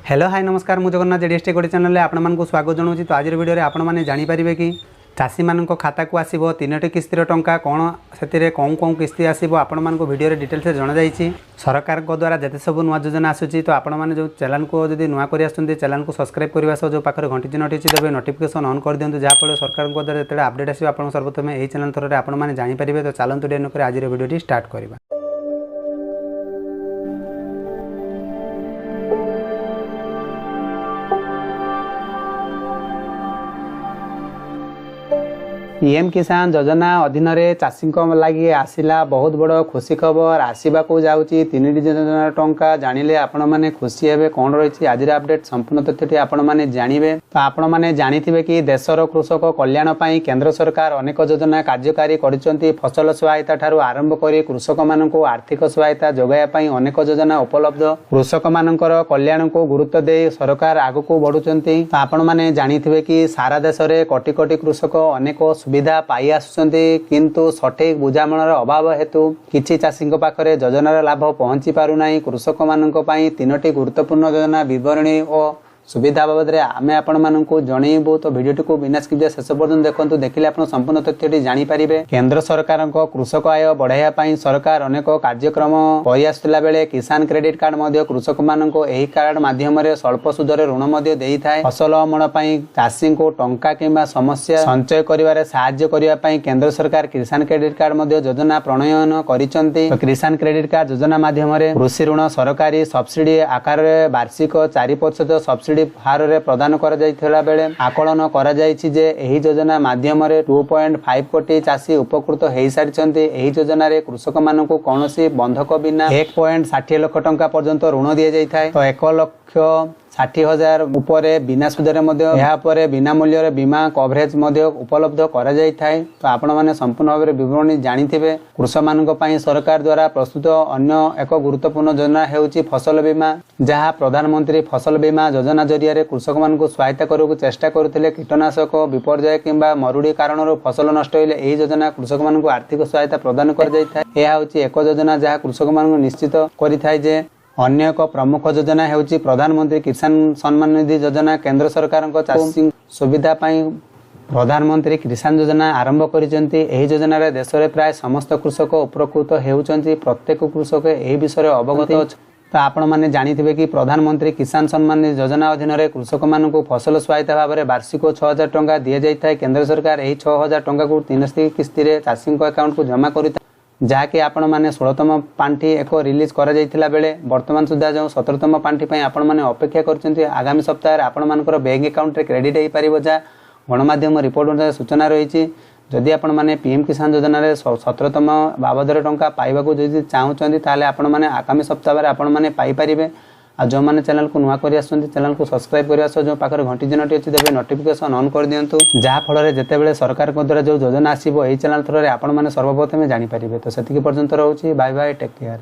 Hello hi नमस्कार मु Jagannath JDS take channel आपको स्वागत जनाऊँ। तो आज वीडियो आपने जानीपारे कि चाषी मान खाता को आसो 3टी किस्तिर टंका कौन से कौन कौन किस्ती आसो आपण वीडियो डिटेल्स जनाई। सरकार द्वारा जिते सब नुआ योजना आसूँ तो आपने जो चैनल को जब नुआ कर चैनल को सब्सक्राइब करने सह जो पाखे घंटी चिन्ह अच्छी देवे नोटिफिकेशन ऑन कर दिखाँ जहाँफल सरकार द्वारा जो अपडेट आसो आप सर्वप्रथम यही चैनल थ्रू आपने जानीपारे। तो चलते डेट नक आज वीडियो स्टार्ट करवा। पीएम किसान योजना अधीन चाषी लगी आसला बहुत बड़ खुशी खबर आसवाक जाऊँगी 3टी योजना टंका जानिले आपण मैंने खुशी हे कौन रही आज अपडेट संपूर्ण तथ्यटी आपण मैंने जानवे। तो आपण मैंने जानिथिबे कि देशर कृषक कल्याण पाई केंद्र सरकार अनेक योजना कार्यकारी करिसेंती। फसल सहायता ठारू आरंभ करी कृषक मानक आर्थिक सहायता जोगाया पाई अनेक योजना उपलब्ध। कृषक मानकर कल्याण को गुरुत्व दे सरकार आगको बढ़ुचंती। तो आपण मैंने जानिथिबे कि सारा देश में कोटी कोटी कृषक अनेक सुविधा पाई आसुचंती किंतु सठिक बुझामणार अभाव हेतु किछि चाषी पाखरे योजनार लाभ पहुंची पारुनाई। कृषक मानक पई 3टी गुरुत्वपूर्ण योजना विवरणी और सुविधा बाबद में आमे आपण मानकु जणैबु। तो वीडियो को बिना स्किप शेष पर्यंत देखंतु देखिले आपण संपूर्ण तथ्यटी जानि पारिबे। केंद्र सरकार को कृषक आय बढ़ाया पाई सरकार अनेक कार्यक्रम करि आसुला बेले किसान क्रेडिट कार्ड मध्ये कृषक मानकु एही कार्ड माध्यम रे स्वल्प सुधरे ऋण मध्ये देई थाए। फसल अमल पाई चाषी को टंका किंबा समस्या संचय करिवारे सहाय्य करिवा पाई केंद्र सरकार किसान क्रेडिट कार्ड मध्ये योजना प्रणयन करिसंती। तो किसान क्रेडिट कार्ड योजना माध्यम रे कृषि ऋण सरकारी सब्सिडी आकार रे वार्षिक 4% सब्सिडी हार रे प्रदान कर जाइथिला बेले आकलन करा जाइछि जे एही योजना माध्यम रे 2.5 कोटी चाषी उपकृत हेई सारिछन्ती। एही योजना रे कृषक मानकु कोनोसी बंधक बिना 1.60 लाख टंका पर्यंत ऋण दिया जाइथाय। तो 1,60,000 उपरे बिना सुधरे बिना मूल्य बीमा कवरेज उपलब्ध करा जाइथाय। तो आपण माने संपूर्ण भाव में विवरणी जानिथिबे। कृषक मानक पई सरकार द्वारा प्रस्तुत अन्य एक गुरुत्वपूर्ण योजना हेउची फसल बीमा जहाँ प्रधानमंत्री फसल बीमा योजना जरिया कृषक मानक सहायता करने चेष्टा करथिले। कीटनाशक विपर्यय किंबा मरुड़ी कारण फसल नष्ट होइले एही योजना कृषक मानक आर्थिक सहायता प्रदान कर जाइथाय। एहा होची एक योजना जहाँ कृषक मानक निश्चित करिथाय जे अन्य एक प्रमुख योजना हेउची प्रधानमंत्री किसान सम्मान निधि योजना। केंद्र सरकार चाषी सुविधा पाई प्रधानमंत्री किसान योजना आरंभ करिसेंती। एही योजना रे देश रे प्राय समस्त कृषक उपकृत हेउचंती। प्रत्येक कृषक एही विषय अवगत अछि। तो आपण माने जानिथिबे कि प्रधानमंत्री किसान सम्मान निधि योजना अधीन रे कृषक मानकु फसल सहायता भाव में वार्षिक 6,000 टंका दिया जाइथाय। केंद्र सरकार एही 6,000 टंका को 3टी किस्ती रे चाषी अकाउंट को जमा करिता जहाँकि आपण मैंने 16तम पांठी एक रिलीज करा जाइथिला बेले वर्तमान सुधा जो 17तम पांठी पई आपण मैंने अपेक्षा करछन्ती। आगामी सप्ताह रे आपण मानकर बैंक अकाउंट रे क्रेडिट हेई पारिबो जा गणमाध्यम रिपोर्ट अनुसार सूचना रही। जदि आपण माने पीएम किसान योजना रे 17तम बाबदरे टंका पाइबाकू जदि चाहुचन्ती ताले आपण माने आगामी सप्ताह रे आपण माने पाई पारिबे। आ जो माने चैनल को नुआ करि आसुंती चैनल को सब्सक्राइब करिया सह जो पाखर घंटी चिन्हटी अछि देबे नोटिफिकेशन ऑन कर दियंतु जहाँ फल रे जेते बेले सरकार को द्वारा जो योजना आसीबो एही चैनल थ्रू रे आपण माने सर्वप्रथम जानि पारिबे। तो सेतिकी पर्यंत रहउची बाय बाय टेक केयर।